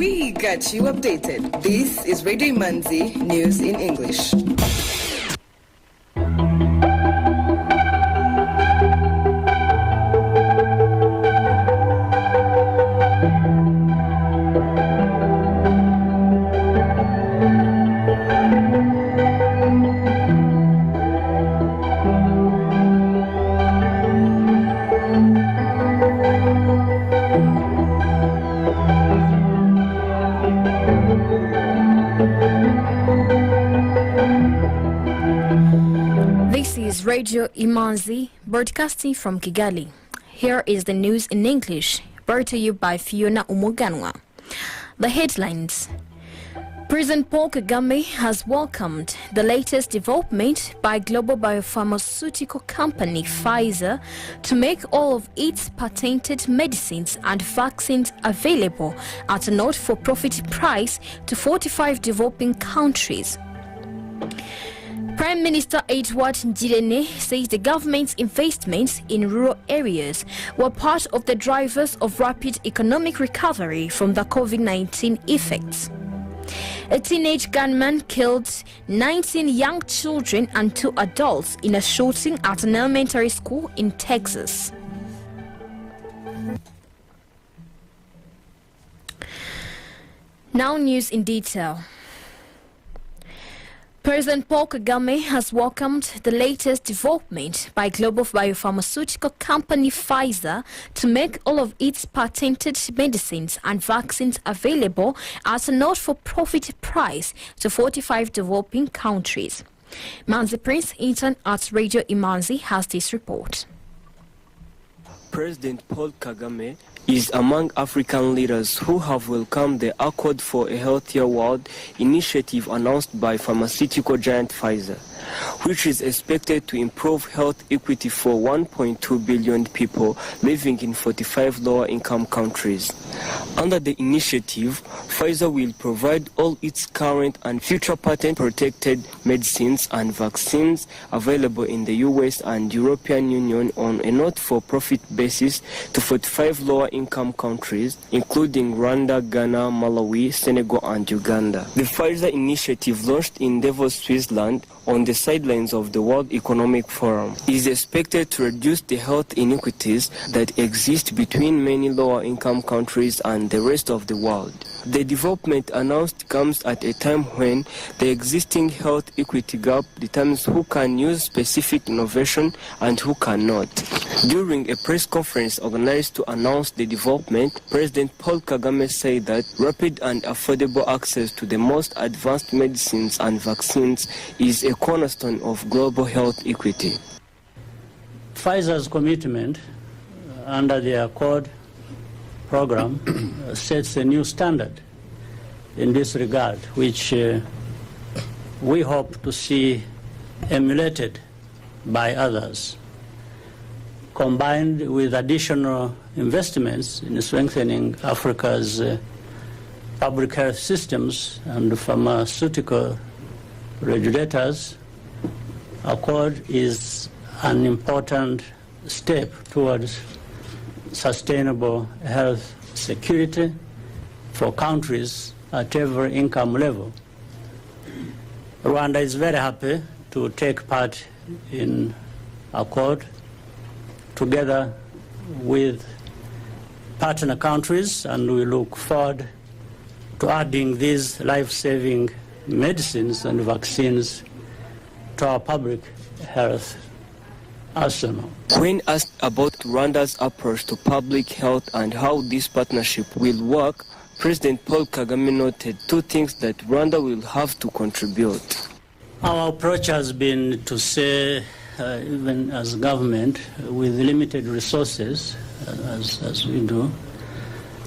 We got you updated. This is Radio Imanzi News in English. This is Radio Imanzi, broadcasting from Kigali. Here is the news in English, brought to you by Fiona Umuganwa. The headlines. President Paul Kagame has welcomed the latest development by global biopharmaceutical company Pfizer to make all of its patented medicines and vaccines available at a not-for-profit price to 45 developing countries. Prime Minister Edward Ngirente says the government's investments in rural areas were part of the drivers of rapid economic recovery from the COVID-19 effects. A teenage gunman killed 19 young children and 2 adults in a shooting at an elementary school in Texas. Now news in detail. President Paul Kagame has welcomed the latest development by global biopharmaceutical company Pfizer to make all of its patented medicines and vaccines available at a not-for-profit price to 45 developing countries. Manzi Prince, intern at Radio Imanzi, has this report. President Paul Kagame is among African leaders who have welcomed the Accord for a Healthier World initiative announced by pharmaceutical giant Pfizer, which is expected to improve health equity for 1.2 billion people living in 45 lower-income countries. Under the initiative, Pfizer will provide all its current and future patent-protected medicines and vaccines available in the US and European Union on a not-for-profit basis to 45 lower-income countries, including Rwanda, Ghana, Malawi, Senegal, and Uganda. The Pfizer initiative, launched in Davos, Switzerland, on the sidelines of the World Economic Forum, is expected to reduce the health inequities that exist between many lower-income countries and the rest of the world. The development announced comes at a time when the existing health equity gap determines who can use specific innovation and who cannot. During a press conference organized to announce the development, President Paul Kagame said that rapid and affordable access to the most advanced medicines and vaccines is a cornerstone of global health equity. Pfizer's commitment under the Accord program sets a new standard in this regard, which we hope to see emulated by others, combined with additional investments in strengthening Africa's public health systems and pharmaceutical regulators. Accord is an important step towards sustainable health security for countries at every income level. Rwanda is very happy to take part in Accord together with partner countries, and we look forward to adding these life-saving medicines and vaccines to our public health arsenal. When asked about Rwanda's approach to public health and how this partnership will work, President Paul Kagame noted 2 things that Rwanda will have to contribute. Our approach has been to say, even as government with limited resources, as we do,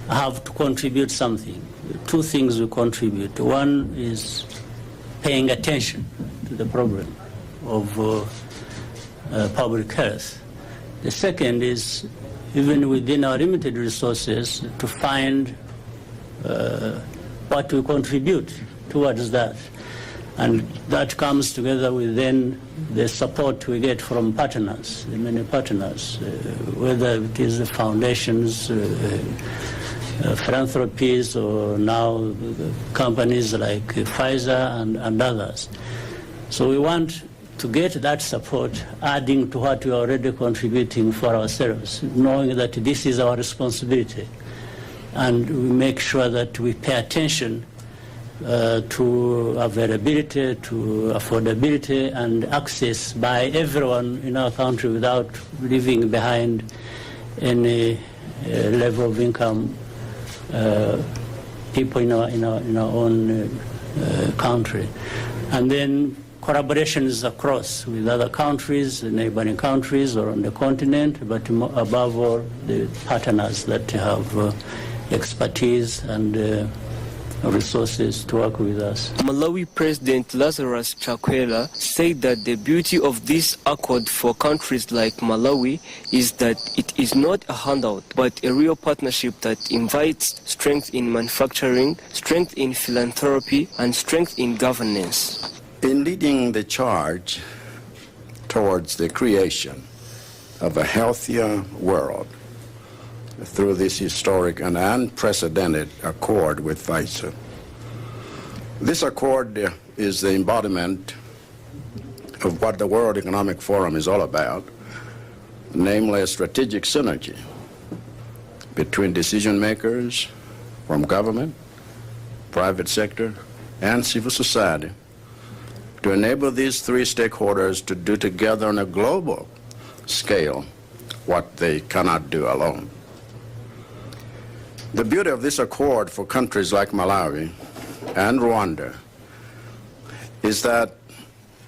have to contribute something. 2 things we contribute. One is paying attention to the problem of public health. The second is, even within our limited resources, to find what we contribute towards that. And that comes together with then the support we get from partners, the many partners, whether it is the foundations, philanthropies or now companies like Pfizer and others. So we want to get that support, adding to what we are already contributing for ourselves, knowing that this is our responsibility. And we make sure that we pay attention to availability, to affordability, and access by everyone in our country without leaving behind any level of income people in our own country. And then collaborations across with other countries, neighboring countries or on the continent, but above all the partners that have expertise and resources to work with us. Malawi President Lazarus Chakwera said that the beauty of this accord for countries like Malawi is that it is not a handout, but a real partnership that invites strength in manufacturing, strength in philanthropy, and strength in governance. In leading the charge towards the creation of a healthier world through this historic and unprecedented accord with Pfizer. This accord is the embodiment of what the World Economic Forum is all about, namely a strategic synergy between decision makers from government, private sector, and civil society to enable these three stakeholders to do together on a global scale what they cannot do alone. The beauty of this accord for countries like Malawi and Rwanda is that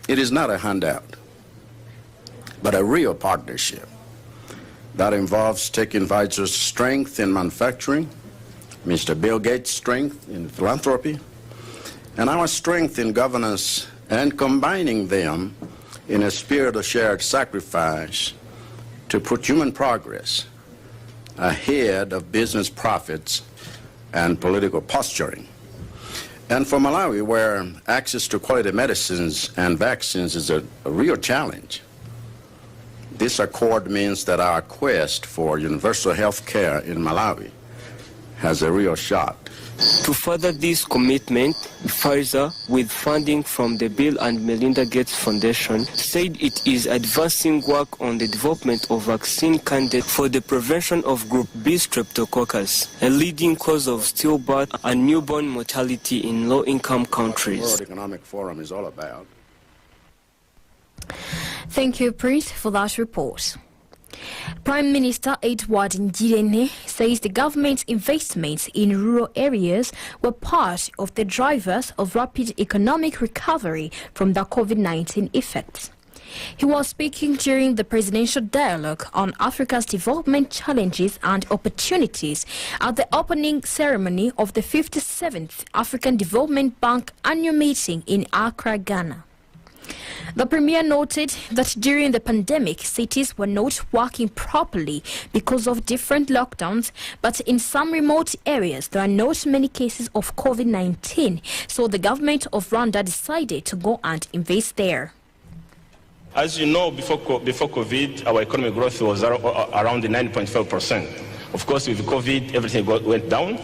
it is not a handout, but a real partnership that involves taking Pfizer's strength in manufacturing, Mr. Bill Gates' strength in philanthropy, and our strength in governance, and combining them in a spirit of shared sacrifice to put human progress ahead of business profits and political posturing. And for Malawi, where access to quality medicines and vaccines is a real challenge, this accord means that our quest for universal health care in Malawi has a real shot. To further this commitment, Pfizer, with funding from the Bill and Melinda Gates Foundation, said it is advancing work on the development of vaccine candidates for the prevention of Group B streptococcus, a leading cause of stillbirth and newborn mortality in low-income countries. The World Economic Forum is all about. Thank you, Prince, for that report. Prime Minister Edward Ngirente says the government's investments in rural areas were part of the drivers of rapid economic recovery from the COVID-19 effects. He was speaking during the presidential dialogue on Africa's development challenges and opportunities at the opening ceremony of the 57th African Development Bank annual meeting in Accra, Ghana. The Premier noted that during the pandemic, cities were not working properly because of different lockdowns, but in some remote areas, there are not many cases of COVID-19, so the government of Rwanda decided to go and invest there. As you know, before COVID, our economic growth was around 9.5%. Of course, with COVID, everything went down,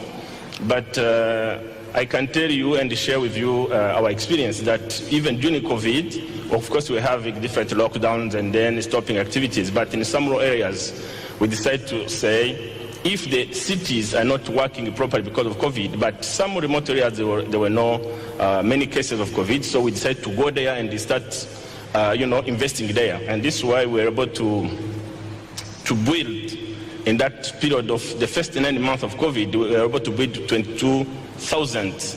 but I can tell you and share with you our experience that even during COVID, of course, we have different lockdowns and then stopping activities. But in some rural areas, we decided to say, if the cities are not working properly because of COVID, but some remote areas, there were no many cases of COVID, so we decided to go there and start, investing there. And this is why we were able to build, in that period of the first 9 months of COVID, we were able to build 22,000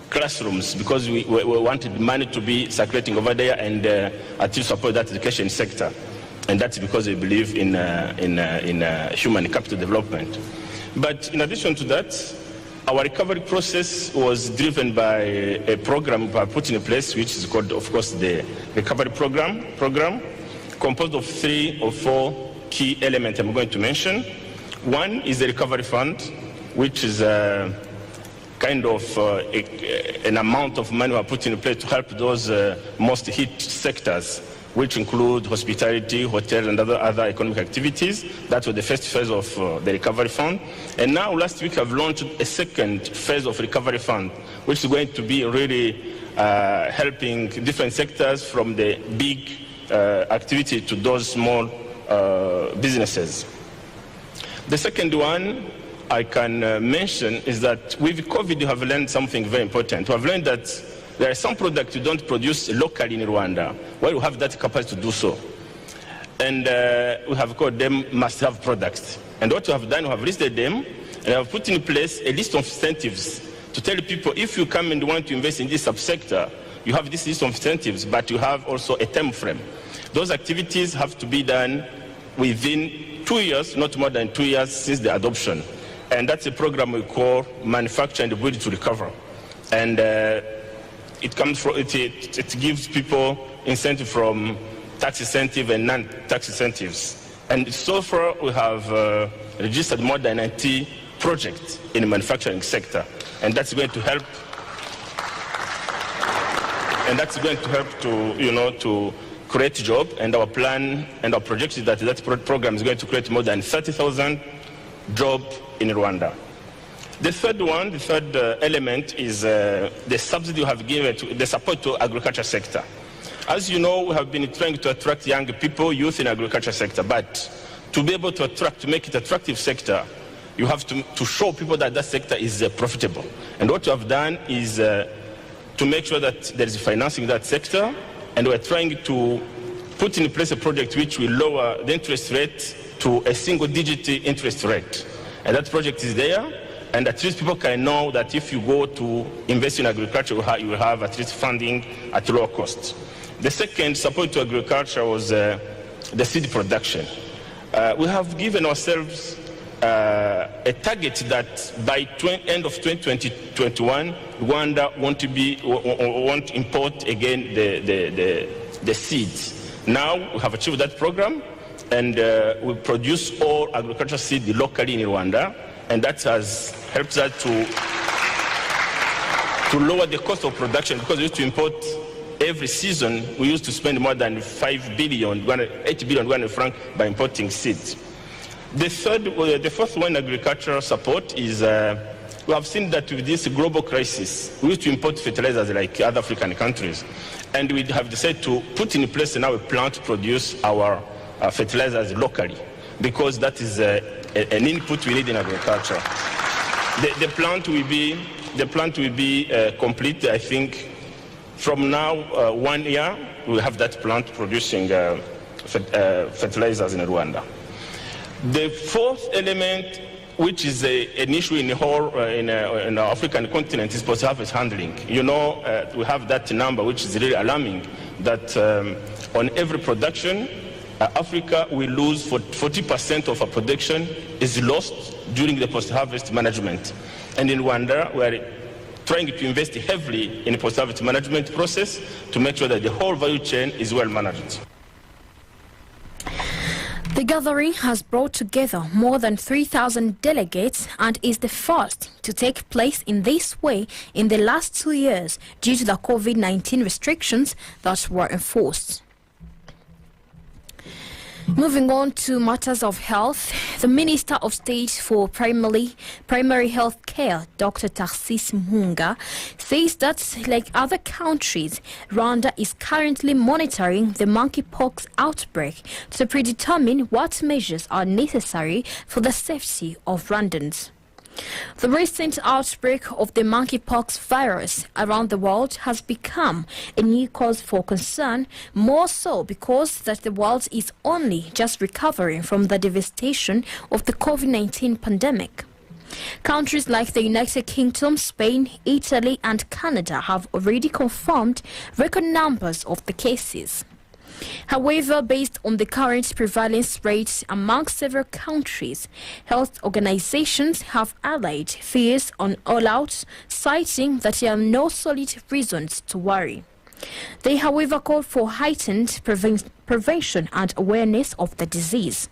classrooms because we wanted money to be circulating over there and to support that education sector. And that's because we believe in human capital development. But in addition to that, our recovery process was driven by a program we put in place, which is called, of course, the recovery program, composed of 3 or 4 key elements I'm going to mention. One is the recovery fund, which is kind of an amount of money we are putting in place to help those most hit sectors which include hospitality, hotel, and other economic activities. That was the first phase of the recovery fund. And now, last week, I've launched a second phase of recovery fund, which is going to be really helping different sectors, from the big activity to those small businesses. The second one I can mention is that with COVID, you have learned something very important. We have learned that there are some products you don't produce locally in Rwanda, where you have that capacity to do so. And we have called them must-have products. And what we have done, we have listed them, and we have put in place a list of incentives to tell people, if you come and want to invest in this subsector, you have this list of incentives, but you have also a time frame. Those activities have to be done within 2 years, not more than 2 years since the adoption. And that's a program we call Manufacture and Ability to Recover. And it gives people incentive from tax incentive and non-tax incentives. And so far, we have registered more than 90 projects in the manufacturing sector. And that's going to help. And that's going to help to create jobs. And our plan and our projection is that program is going to create more than 30,000 jobs in Rwanda. The third element is the subsidy you have given to the support to agriculture sector. As you know, we have been trying to attract young people, youth in agriculture sector, but to be able to attract, to make it attractive sector, you have to show people that that sector is profitable. And what we have done is to make sure that there is financing in that sector, and we're trying to put in place a project which will lower the interest rate to a single-digit interest rate. And that project is there, and at least people can know that if you go to invest in agriculture, you will have at least funding at lower cost. The second support to agriculture was the seed production. We have given ourselves a target that by end of 2021, Rwanda won't import again the seeds. Now we have achieved that program, and we produce all agricultural seed locally in Rwanda, and that has helped us to lower the cost of production, because we used to import every season. We used to spend more than 8 billion Rwanda francs by importing seeds. The fourth one, agricultural support, is we have seen that with this global crisis, we used to import fertilizers like other African countries, and we have decided to put in place now a plant to produce our fertilizers locally, because that is an input we need in agriculture. The plant will be complete, I think, from now 1 year. We have that plant producing fertilizers in Rwanda. The fourth element, which is an issue in the whole in the African continent, is post-harvest handling. You know, we have that number, which is really alarming, that on every production, Africa will lose 40% of our production is lost during the post-harvest management. And in Rwanda, we are trying to invest heavily in the post-harvest management process to make sure that the whole value chain is well managed. The gathering has brought together more than 3,000 delegates and is the first to take place in this way in the last 2 years due to the COVID-19 restrictions that were enforced. Moving on to matters of health, the Minister of State for Primary Health Care, Dr. Tarsis Mhunga, says that, like other countries, Rwanda is currently monitoring the monkeypox outbreak to predetermine what measures are necessary for the safety of Rwandans. The recent outbreak of the monkeypox virus around the world has become a new cause for concern, more so because that the world is only just recovering from the devastation of the COVID-19 pandemic. Countries like the United Kingdom, Spain, Italy and Canada have already confirmed record numbers of the cases. However, based on the current prevalence rates among several countries, health organizations have allayed fears on all out, citing that there are no solid reasons to worry. They, however, call for heightened prevention and awareness of the disease.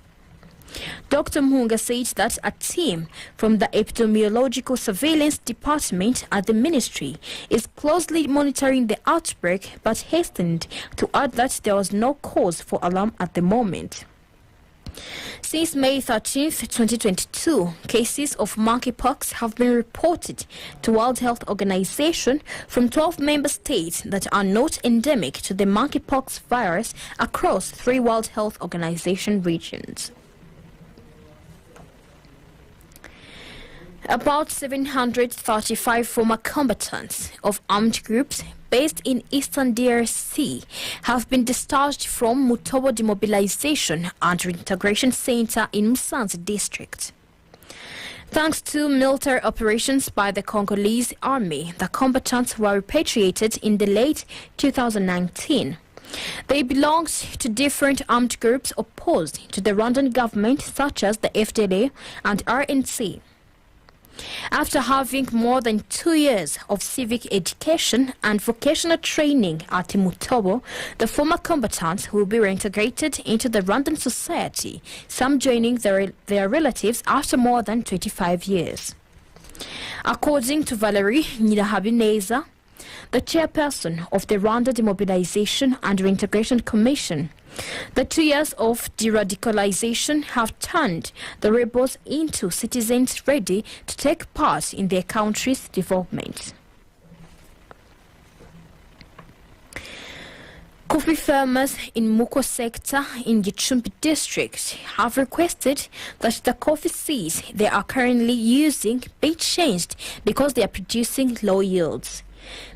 Dr. Mhunga said that a team from the Epidemiological Surveillance Department at the ministry is closely monitoring the outbreak, but hastened to add that there was no cause for alarm at the moment. Since May 13, 2022, cases of monkeypox have been reported to World Health Organization from 12 member states that are not endemic to the monkeypox virus across 3 World Health Organization regions. About 735 former combatants of armed groups based in eastern DRC have been discharged from Mutobo Demobilization and Reintegration Center in Musanze district. Thanks to military operations by the Congolese army, the combatants were repatriated in the late 2019. They belonged to different armed groups opposed to the Rwandan government, such as the FDLA and RNC. After having more than 2 years of civic education and vocational training at Mutobo, the former combatants will be reintegrated into the Rwandan society, some joining their relatives after more than 25 years. According to Valerie Nyirahabineza, the chairperson of the Rwanda Demobilization and Reintegration Commission, the 2 years of de-radicalization have turned the rebels into citizens ready to take part in their country's development. Coffee farmers in Muko sector in Gicumbi district have requested that the coffee seeds they are currently using be changed because they are producing low yields.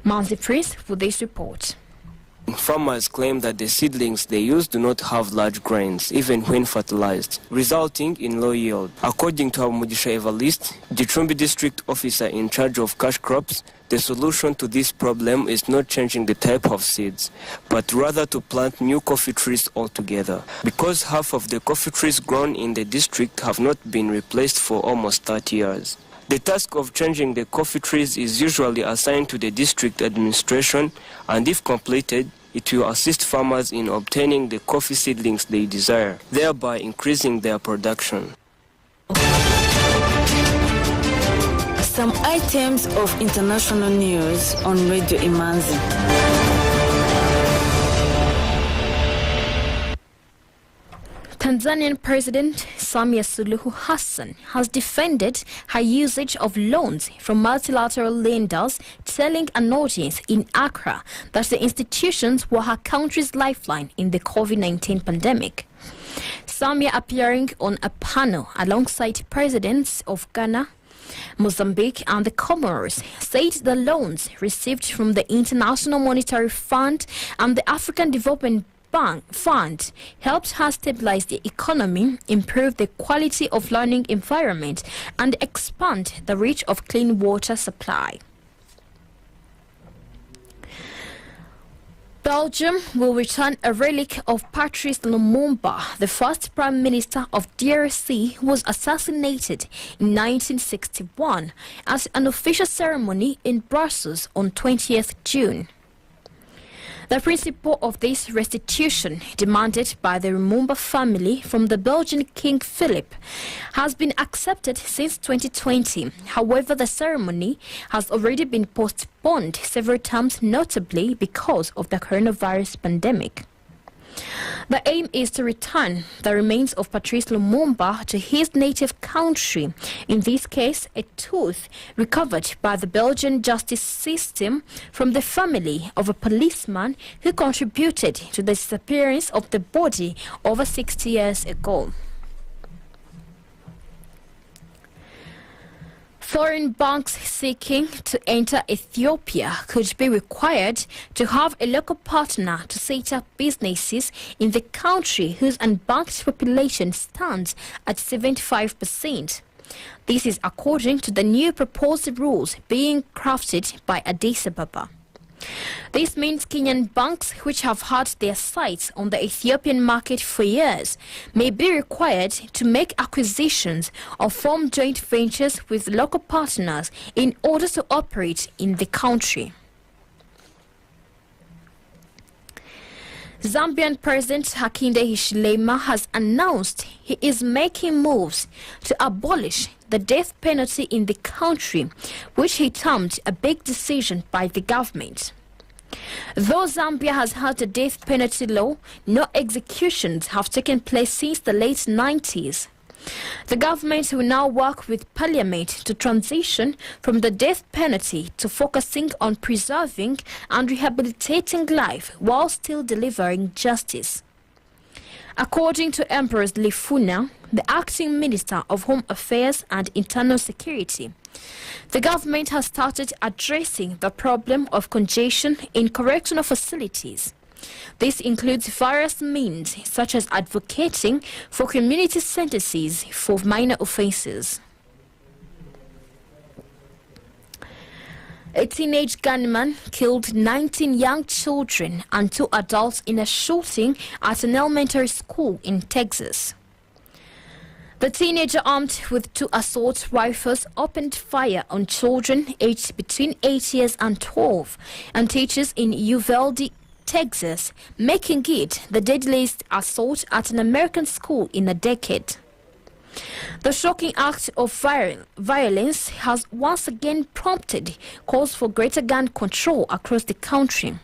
Manzi Prince for this report. Farmers claim that the seedlings they use do not have large grains, even when fertilized, resulting in low yield. According to Mugisha Evariste, Gicumbi district officer in charge of cash crops, the solution to this problem is not changing the type of seeds, but rather to plant new coffee trees altogether, because half of the coffee trees grown in the district have not been replaced for almost 30 years. The task of changing the coffee trees is usually assigned to the district administration, and if completed, it will assist farmers in obtaining the coffee seedlings they desire, thereby increasing their production. Some items of international news on Radio Imanzi. Tanzanian President Samia Suluhu Hassan has defended her usage of loans from multilateral lenders, telling an audience in Accra that the institutions were her country's lifeline in the COVID-19 pandemic. Samia, appearing on a panel alongside presidents of Ghana, Mozambique and the Comoros, said the loans received from the International Monetary Fund and the African Development Fund helped her stabilize the economy, improve the quality of learning environment, and expand the reach of clean water supply. Belgium will return a relic of Patrice Lumumba, the first Prime Minister of DRC, who was assassinated in 1961, at an official ceremony in Brussels on 20th June. The principle of this restitution, demanded by the Lumumba family from the Belgian King Philip, has been accepted since 2020. However, the ceremony has already been postponed several times, notably because of the coronavirus pandemic. The aim is to return the remains of Patrice Lumumba to his native country, in this case a tooth recovered by the Belgian justice system from the family of a policeman who contributed to the disappearance of the body over 60 years ago. Foreign banks seeking to enter Ethiopia could be required to have a local partner to set up businesses in the country, whose unbanked population stands at 75%. This is according to the new proposed rules being crafted by Addis Ababa. This means Kenyan banks, which have had their sights on the Ethiopian market for years, may be required to make acquisitions or form joint ventures with local partners in order to operate in the country. Zambian President Hakainde Hichilema has announced he is making moves to abolish the death penalty in the country, which he termed a big decision by the government. Though Zambia has had a death penalty law, no executions have taken place since the late 90s. The government will now work with Parliament to transition from the death penalty to focusing on preserving and rehabilitating life while still delivering justice. According to Empress Lifuna, the acting Minister of Home Affairs and Internal Security, the government has started addressing the problem of congestion in correctional facilities. This includes various means, such as advocating for community sentences for minor offences. A teenage gunman killed 19 young children and 2 adults in a shooting at an elementary school in Texas. The teenager, armed with 2 assault rifles, opened fire on children aged between 8 years and 12 and teachers in Uvalde, Texas, making it the deadliest assault at an American school in a decade. The shocking act of violence has once again prompted calls for greater gun control across the country.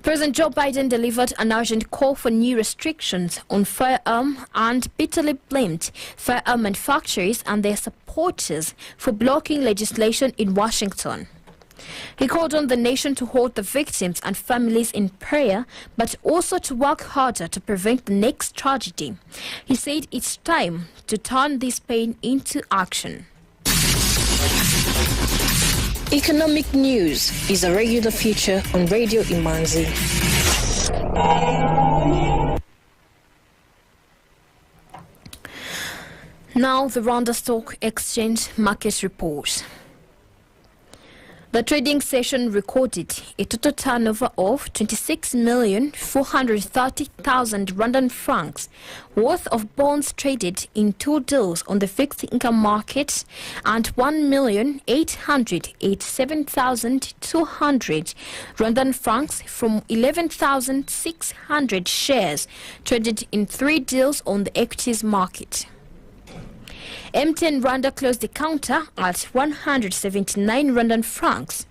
President Joe Biden delivered an urgent call for new restrictions on firearms and bitterly blamed firearm manufacturers and their supporters for blocking legislation in Washington. He called on the nation to hold the victims and families in prayer, but also to work harder to prevent the next tragedy. He said it's time to turn this pain into action. Economic news is a regular feature on Radio Imanzi. Now the Rwanda Stock Exchange market report. The trading session recorded a total turnover of 26,430,000 Rwandan francs worth of bonds traded in 2 deals on the fixed income market and 1,887,200 Rwandan francs from 11,600 shares traded in 3 deals on the equities market. MTN Rwanda closed the counter at 179 Rwandan francs.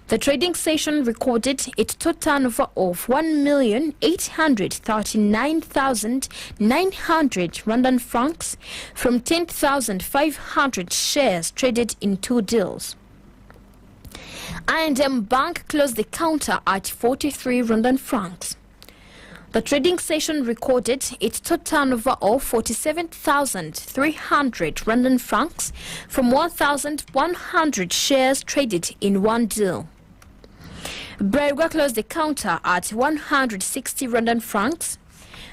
The trading session recorded a total turnover of 1,839,900 Rwandan francs from 10,500 shares traded in 2 deals. I&M Bank closed the counter at 43 Rwandan francs. The trading session recorded its total turnover of 47,300 Rwandan francs from 1,100 shares traded in 1 deal. Brerwa closed the counter at 160 Rwandan francs,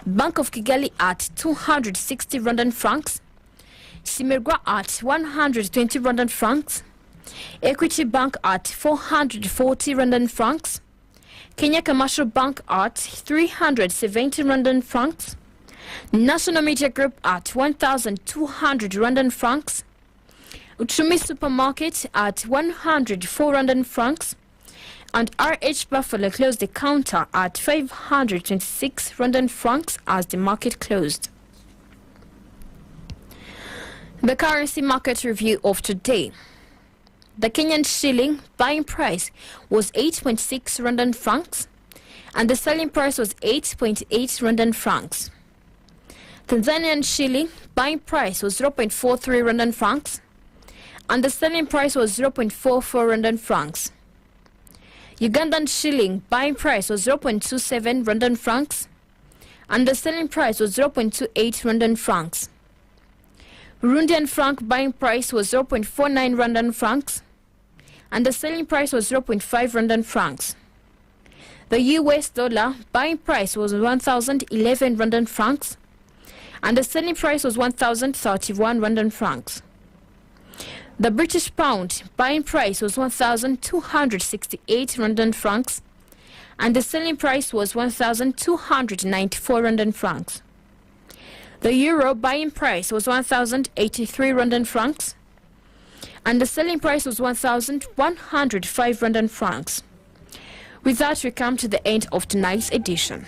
Bank of Kigali at 260 Rwandan francs, Simerwa at 120 Rwandan francs, Equity Bank at 440 Rwandan francs, Kenya Commercial Bank at 370 Rwandan francs, National Media Group at 1,200 Rwandan francs, Uchumi Supermarket at 104 Rwandan francs, and RH Buffalo closed the counter at 526 Rwandan francs as the market closed. The currency market review of today. The Kenyan shilling buying price was 8.6 Rwandan francs and the selling price was 8.8 Rwandan francs. Tanzanian shilling buying price was 0.43 Rwandan francs and the selling price was 0.44 Rwandan francs. Ugandan shilling buying price was 0.27 Rwandan francs and the selling price was 0.28 Rwandan francs. Burundian franc buying price was 0.49 Rwandan francs and the selling price was 0.5 Rwandan francs. The US dollar buying price was 1,011 Rwandan francs and the selling price was 1,031 Rwandan francs. The British pound buying price was 1,268 Rwandan francs and the selling price was 1,294 Rwandan francs. The euro buying price was 1,083 Rwandan francs and the selling price was 1,105 Rwandan francs. With that, we come to the end of tonight's edition.